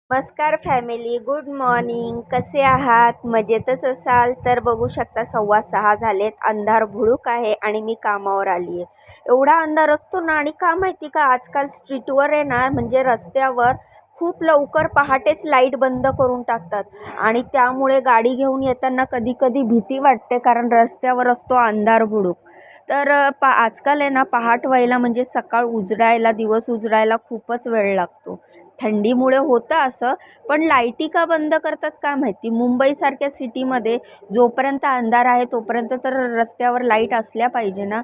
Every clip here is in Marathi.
नमस्कार फॅमिली, गुड मॉर्निंग. कसे आहात? मजेतच असाल तर बघू शकता 6:15 झालेत. अंधार भुळूक आहे आणि मी कामावर आली आहे. एवढा अंधार असतो ना, आणि का माहिती का, आजकाल स्ट्रीटवर आहे ना, म्हणजे रस्त्यावर खूप लवकर पहाटेच लाईट बंद करून टाकतात आणि त्यामुळे गाडी घेऊन येताना कधी कधी भीती वाटते, कारण रस्त्यावर असतो अंधार भुळूक. तर आजकाल आहे ना, पहाट व्हायला म्हणजे सकाळ उजडायला, दिवस उजडायला खूपच वेळ लागतो. थंडीमुळे होतं असं, पण लाईटी का बंद करतात काय माहिती. मुंबईसारख्या सिटीमध्ये जोपर्यंत अंधार आहे तोपर्यंत तर रस्त्यावर लाईट असल्या पाहिजे ना.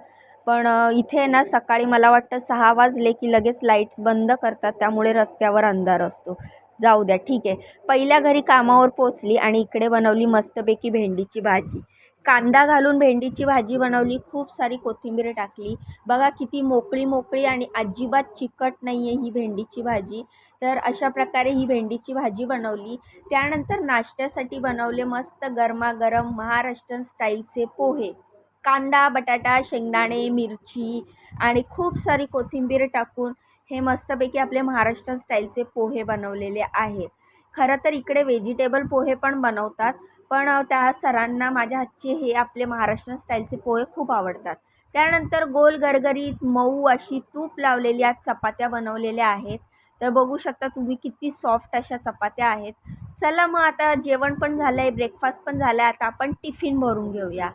पण इथे ना सकाळी मला वाटतं 6 वाजले की लगेच लाईट्स बंद करतात, त्यामुळे रस्त्यावर अंधार असतो. जाऊ द्या, ठीक आहे. पहिल्या घरी कामावर पोचली आणि इकडे बनवली मस्तपैकी भेंडीची भाजी. कांदा घालून भेंडीची भाजी बनवली, खूप सारी कोथिंबीर टाकली. बघा किती मोकळी मोकळी आणि अजिबात चिकट नाही आहे ही भेंडीची भाजी. तर अशा प्रकारे ही भेंडीची भाजी बनवली. त्यानंतर नाश्त्यासाठी बनवले मस्त गरमागरम महाराष्ट्रीयन स्टाईलचे पोहे. कांदा, बटाटा, शेंगदाणे, मिरची आणि खूप सारी कोथिंबीर टाकून हे मस्तपैकी आपले महाराष्ट्रीयन स्टाईलचे पोहे बनवलेले आहेत. खरं तर इकडे व्हेजिटेबल पोहे पण बनवतात, पण त्या सरांना माझ्या हातचे हे आपले महाराष्ट्रीयन स्टाईलचे पोहे खूप आवडतात. त्यानंतर गोल गरगरीत मऊ अशी तूप लावलेली आज चपात्या बनवलेल्या आहेत. तर बघू शकता तुम्ही किती सॉफ्ट अशा चपात्या आहेत. चला मग आता जेवण पण झालं आहे, ब्रेकफास्ट पण झाला आहे, आता आपण टिफिन भरून घेऊया.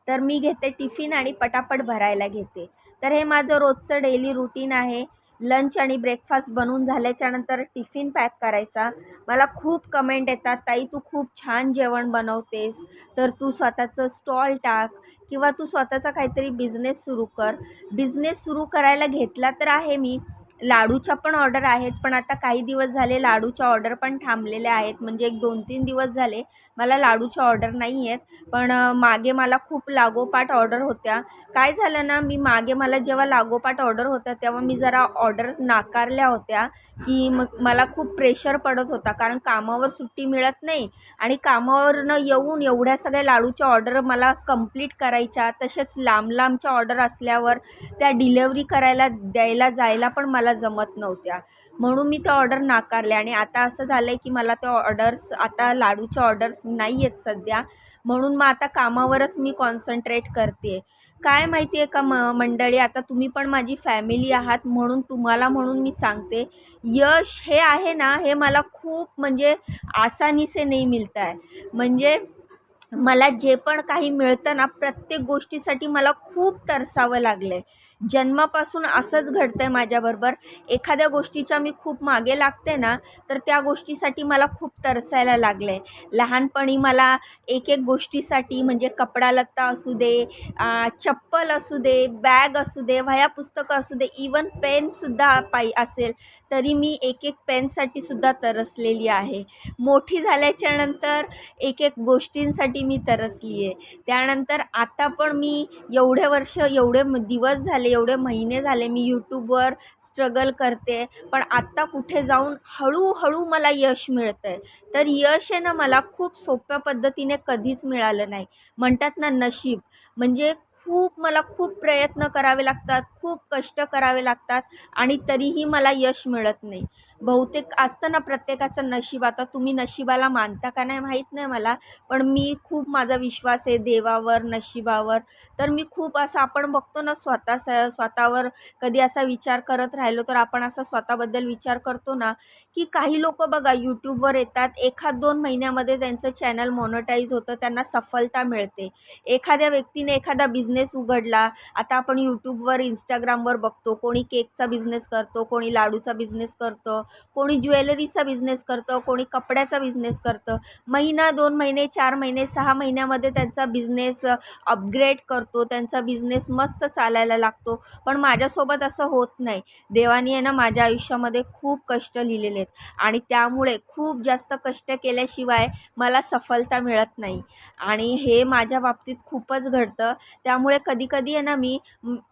तर मी घेते टिफिन आणि पटापट भरायला घेते. तर हे माझं रोजचं डेली रुटीन आहे. लंच आणि ब्रेकफास्ट बनवून झाल्याच्यानंतर टिफिन पॅक करायचा. मला खूप कमेंट येतात, ताई तू खूप छान जेवण बनवतेस, तर तू स्वतःचं स्टॉल टाक किंवा तू स्वतःचा काहीतरी बिझनेस सुरू कर. बिझनेस सुरू करायला घेतला तर आहे मी. लाडूच्या पण ऑर्डर आहेत, पण आता काही दिवस झाले लाडूच्या ऑर्डर पण थांबलेल्या आहेत. म्हणजे एक 2-3 दिवस झाले मला लाडूच्या ऑर्डर नाही आहेत. पण मागे मला खूप लागोपाठ ऑर्डर होत्या. काय झालं ना, मागे मला जेव्हा लागोपाठ ऑर्डर होत्या तेव्हा मी जरा ऑर्डर्स नाकारल्या होत्या, की मग मला खूप प्रेशर पडत होता, कारण कामावर सुट्टी मिळत नाही आणि कामावरनं येऊन एवढ्या सगळ्या लाडूच्या ऑर्डर मला कंप्लीट करायच्या. तसेच लांब लांबच्या ऑर्डर असल्यावर त्या डिलेवरी करायला द्यायला जायला पण मला जमत नव्हत्या. म्हणून मी त्या ऑर्डर नाकारल्या आणि आता असं झालं आहे की मला त्या ऑर्डर्स, आता लाडूच्या ऑर्डर्स नाही आहेत सध्या. म्हणून मग आता कामावरच मी कॉन्सन्ट्रेट करते. काय माहिती आहे का मंडळी, आता तुम्ही पण माझी फॅमिली आहात, म्हणून मी सांगते, यश हे आहे ना, हे मला खूप म्हणजे आसानी से नहीं मिलता है. म्हणजे मला जे पण काही मिळतं ना, प्रत्येक गोष्टीसाठी मला खूप तरसावं लागलं आहे. जन्मापासून असंच घडतं आहे माझ्याबरोबर. एखाद्या गोष्टीच्या मी खूप मागे लागते ना, तर त्या गोष्टीसाठी मला खूप तरसायला लागलं आहे. लहानपणी मला एक एक गोष्टीसाठी, म्हणजे कपडालत्ता असू दे, चप्पल असू दे, बॅग असू दे, वह्या पुस्तकं असू दे, इवन पेनसुद्धा असेल तरी मी एक एक पेनसाठी सुद्धा तरसलेली आहे. मोठी झाल्याच्यानंतर एक एक गोष्टींसाठी मी तरसली आहे. त्यानंतर आता पण मी एवढे वर्ष, एवढे दिवस झाले, एवढे महिने झाले मी यूट्यूबवर स्ट्रगल करते, पण आत्ता कुठे जाऊन हळूहळू मला यश मिळतं आहे. तर यश आहे ना, मला खूप सोप्या पद्धतीने कधीच मिळालं नाही. म्हणतात ना नशीब, म्हणजे मला खूप प्रयत्न करावे लागतात, खूप कष्ट करावे लागतात आणि तरीही मला यश मिळत नाही. बहुतेक असतं ना प्रत्येकाचं नशीब. आता तुम्ही नशिबाला मानता का नाही माहीत नाही मला, पण मी खूप, माझा विश्वास आहे देवावर, नशिबावर. तर मी खूप असं, आपण बघतो ना स्वतःवर कधी असा विचार करत राहिलो तर आपण असा स्वतःबद्दल विचार करतो ना, की काही लोकं बघा यूट्यूबवर येतात, 1-2 महिन्यामध्ये त्यांचं चॅनल मॉनिटाईज होतं, त्यांना सफलता मिळते. एखाद्या व्यक्तीने एखादा बिझनेस उघडला, आता आपण यूट्यूबवर, इंस्टाग्रामवर बघतो, कोणी केकचा बिझनेस करतो, कोणी लाडूचा बिझनेस करतं, कोणी ज्वेलरीचा बिझनेस करतं, कोणी कपड्याचा बिझनेस करतं. महिना, 2 महिने, 4 महिने, 6 महिन्यामध्ये त्यांचा बिझनेस अपग्रेड करतो, त्यांचा बिझनेस मस्त चालायला लागतो. पण माझ्यासोबत असं होत नाही. देवाने आहे ना माझ्या आयुष्यामध्ये खूप कष्ट लिहिलेले आहेत आणि त्यामुळे खूप जास्त कष्ट केल्याशिवाय मला सफलता मिळत नाही आणि हे माझ्या बाबतीत खूपच घडतं. त्यामुळे कधी-कधी आहे ना मी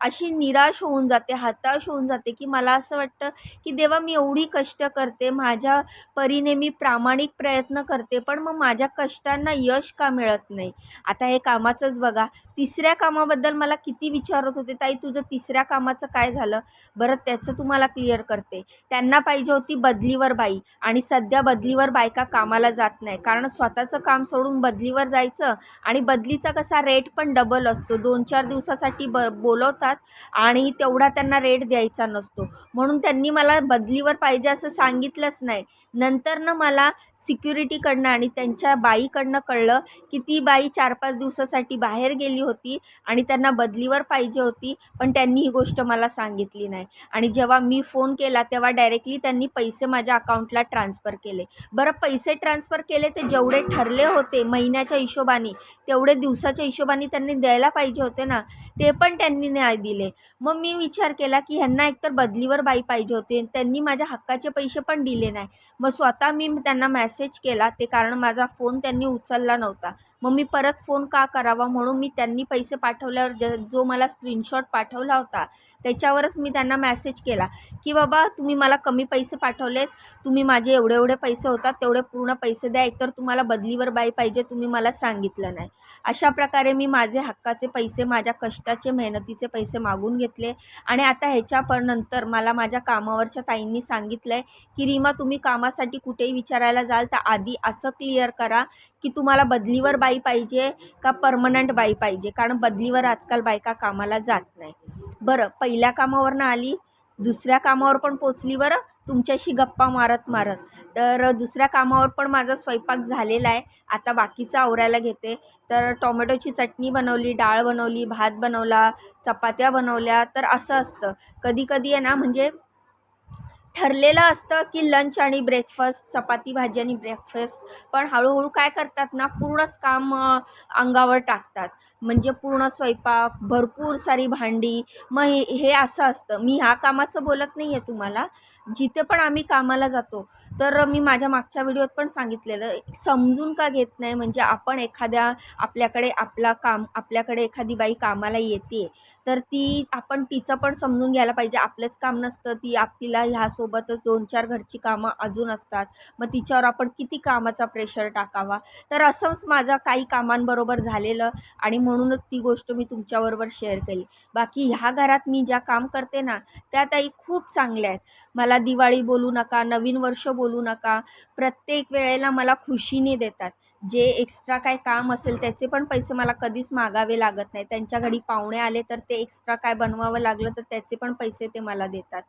अशी निराश होऊन जाते, हताश होऊन जाते, की मला असं वाटतं, की देवा मी एवढी कष्ट करते, माझ्या परीने मी प्रामाणिक प्रयत्न करते, पण मग माझ्या कष्टांना यश का मिळत नाही? आता हे कामाचंच बघा, तिसऱ्या कामाबद्दल मला किती विचारत होते, ताई तुझं तिसऱ्या कामाचं काय झालं? बरं त्याचं तुम्हाला क्लिअर करते. त्यांना पाहिजे होती बदलीवर बाई आणि सध्या बदलीवर बायका कामाला जात नाही, कारण स्वतःचं काम सोडून बदलीवर जायचं आणि बदलीचा कसा रेट पण डबल असतो. 2-4 दिवसासाठी बोलवतात आणि तेवढा त्यांना रेट द्यायचा नसतो. म्हणून त्यांनी मला बदलीवर पाहिजे असं सांगितलंच नाही. नंतर ना मला सिक्युरिटीकडनं आणि त्यांच्या बाईकडनं कळलं की ती बाई 4-5 दिवसासाठी बाहेर गेली होती आणि त्यांना बदलीवर पाहिजे होती, पण त्यांनी ही गोष्ट मला सांगितली नाही. आणि जेव्हा मी फोन केला तेव्हा डायरेक्टली त्यांनी पैसे माझ्या अकाउंटला ट्रान्सफर केले. बरं पैसे ट्रान्सफर केले ते जेवढे ठरले होते महिन्याच्या हिशोबाने, तेवढे दिवसाच्या हिशोबाने त्यांनी द्यायला पाहिजे होते ना, ते पण त्यांनी नाही दिले. मग मी विचार केला की ह्यांना एकतर बदलीवर बाई पाहिजे होती, त्यांनी माझ्या हक्काचे पैसे पण दिले नाही. मग स्वतः मी त्यांना मेसेज केला, ते कारण माझा फोन त्यांनी उचलला नव्हता. मग मी परत फोन का करावा म्हणून मी त्यांनी पैसे पाठवल्यावर जो मला स्क्रीनशॉट पाठवला होता त्याच्यावरच मी त्यांना मेसेज केला की बाबा तुम्ही मला कमी पैसे पाठवलेत, तुम्ही माझे एवढे एवढे पैसे होतात तेवढे पूर्ण पैसे द्या, एकतर तुम्हाला बदलीवर बाई पाहिजे तुम्ही मला सांगितलं नाही. अशा प्रकारे मी माझे हक्काचे पैसे, माझ्या कष्टाचे मेहनतीचे पैसे मागून घेतले. आणि आता नंतर मला माझ्या कामावरच्या ताईंनी सांगितलं आहे की रीमा तुम्ही कामासाठी कुठेही विचारायला जाल तर आधी असं क्लिअर करा की तुम्हाला बदलीवर बाई पाहिजे का परमनंट बाई पाहिजे, कारण बदलीवर आजकाल बायका कामाला जात नाही. बरं पहिल्या कामावरनं आली, दुसऱ्या कामावर पण पोचली बरं तुमच्याशी गप्पा मारत मारत. तर दुसऱ्या कामावर पण माझा स्वयंपाक झालेला आहे. आता बाकीचं आवरायला घेते. तर टोमॅटोची चटणी बनवली, डाळ बनवली, भात बनवला, चपात्या बनवल्या. तर असं असतं कधी कधी आहे ना, म्हणजे ठरलेलं असतं की लंच आणि ब्रेकफास्ट, चपाती भाजी आणि ब्रेकफास्ट, पण हळूहळू काय करतात ना पूर्णच काम अंगावर टाकतात. म्हणजे पूर्ण स्वयंपाक, भरपूर सारी भांडी. मग हे असं असतं. मी ह्या कामाचं बोलत नाही आहे तुम्हाला, जिथे पण आम्ही कामाला जातो तर मी माझ्या मागच्या व्हिडिओत पण सांगितलेलं, समजून का घेत नाही? म्हणजे आपण आपल्याकडे एखादी बाई कामाला येते तर आपण तिचं पण समजून घ्यायला पाहिजे. आपलंच काम नसतं, तिला ह्यासोबतच 2-4 घरची कामं अजून असतात. मग तिच्यावर आपण किती कामाचा प्रेशर टाकावा? तर असंच माझं काही कामांबरोबर झालेलं आणि म्हणूनच ती गोष्ट मी तुमच्याबरोबर शेअर केली. बाकी ह्या घरात मी ज्या काम करते ना त्या ताई खूप चांगल्या आहेत. मला दिवाळी बोलू नका, नवीन वर्ष बोलू नका, प्रत्येक वेळेला मला खुशीने देतात. जे एक्स्ट्रा काय काम असेल त्याचे पण पैसे मला कधीच मागावे लागत नाही. त्यांच्या घरी पाहुणे आले तर ते एक्स्ट्रा काय बनवावं लागलं तर त्याचे पण पैसे ते मला देतात.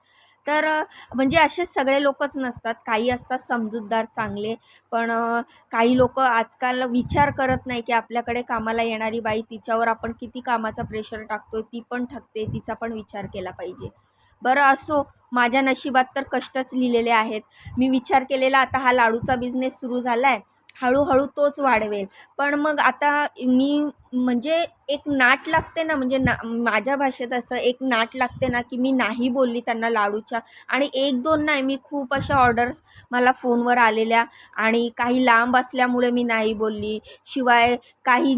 तर म्हणजे असेच सगळे लोकच नसतात, काही असतात समजूतदार चांगले, पण काही लोक आजकाल विचार करत नाही की आपल्याकडे कामाला येणारी बाई, तिच्यावर आपण किती कामाचा प्रेशर टाकतोय, ती पण थकते, तिचा पण विचार केला पाहिजे. बरं असो, माझ्या नशिबात तर कष्टच लिहिलेले आहेत. मी विचार केलेला आता हा लाडूचा बिझनेस सुरू झाला आहे, हळूहळू तोच वाढवेल. पण मग आता मी म्हणजे एक नाट लागते ना, म्हणजे माझ्या भाषेत असं एक नाट लागते ना की मी नाही बोलली त्यांना लाडूच्या. आणि 1-2 नाही, मी खूप अशा ऑर्डर्स मला फोनवर आलेल्या आणि काही लांब असल्यामुळे मी नाही बोलली. शिवाय काही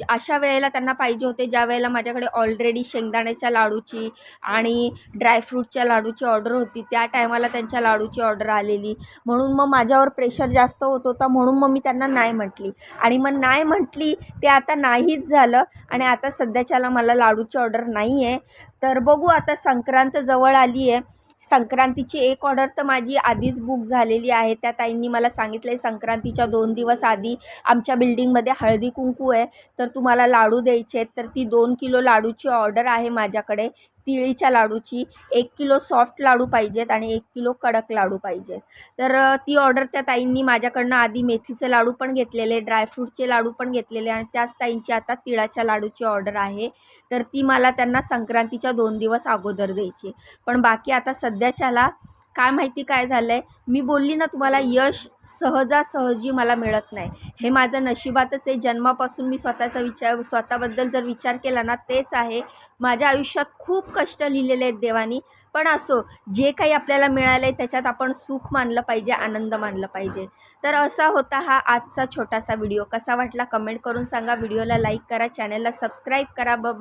अशा वेळेला त्यांना पाहिजे होते ज्या वेळेला माझ्याकडे ऑलरेडी शेंगदाण्याच्या लाडूची आणि ड्रायफ्रूटच्या लाडूची ऑर्डर होती. त्या टायमाला त्यांच्या लाडूची ऑर्डर आलेली, म्हणून मग माझ्यावर प्रेशर जास्त होत होता, म्हणून मग मी त्यांना नाही म्हटली. आणि मग नाही म्हटली ते आता नाहीच झालं आणि आता सध्याच्याला मला लाडूची ऑर्डर नाही आहे. तर बघू, आता संक्रांत जवळ आली आहे. संक्रांतीची एक ऑर्डर तर माझी आधीच बुक झालेली आहे. त्या ताईंनी मला सांगितलं आहे संक्रांतीच्या 2 दिवस आधी आमच्या बिल्डिंगमध्ये हळदी कुंकू आहे, तर तुम्हाला लाडू द्यायचे आहेत. तर ती 2 किलो लाडूची ऑर्डर आहे माझ्याकडे, तिळीच्या लाडूची. 1 किलो सॉफ्ट लाडू पाहिजेत आणि 1 किलो कडक लाडू पाहिजेत. तर ती ऑर्डर त्या ताईंनी माझ्याकडनं आधी मेथीचे लाडू पण घेतलेले, ड्रायफ्रूटचे लाडू पण घेतलेले आणि त्याच ताईंची आता तिळाच्या लाडूची ऑर्डर आहे. तर ती मला त्यांना संक्रांतीच्या 2 दिवस अगोदर द्यायची. पण बाकी आता सध्याच्याला काय माहिती काय झालं आहे, मी बोलली ना तुम्हाला, यश सहजासहजी मला मिळत नाही. हे माझं नशिबातच आहे. जन्मापासून मी स्वतःबद्दल जर विचार केला ना, तेच आहे. माझ्या आयुष्यात खूप कष्ट लिहिलेले आहेत देवानी. पण असो, जे काही आपल्याला मिळालं आहे त्याच्यात आपण सुख मानलं पाहिजे, आनंद मानलं पाहिजे. तर असा होता हा आजचा छोटासा व्हिडिओ. कसा वाटला कमेंट करून सांगा. व्हिडिओला लाईक करा, चॅनलला सबस्क्राईब करा. बाय.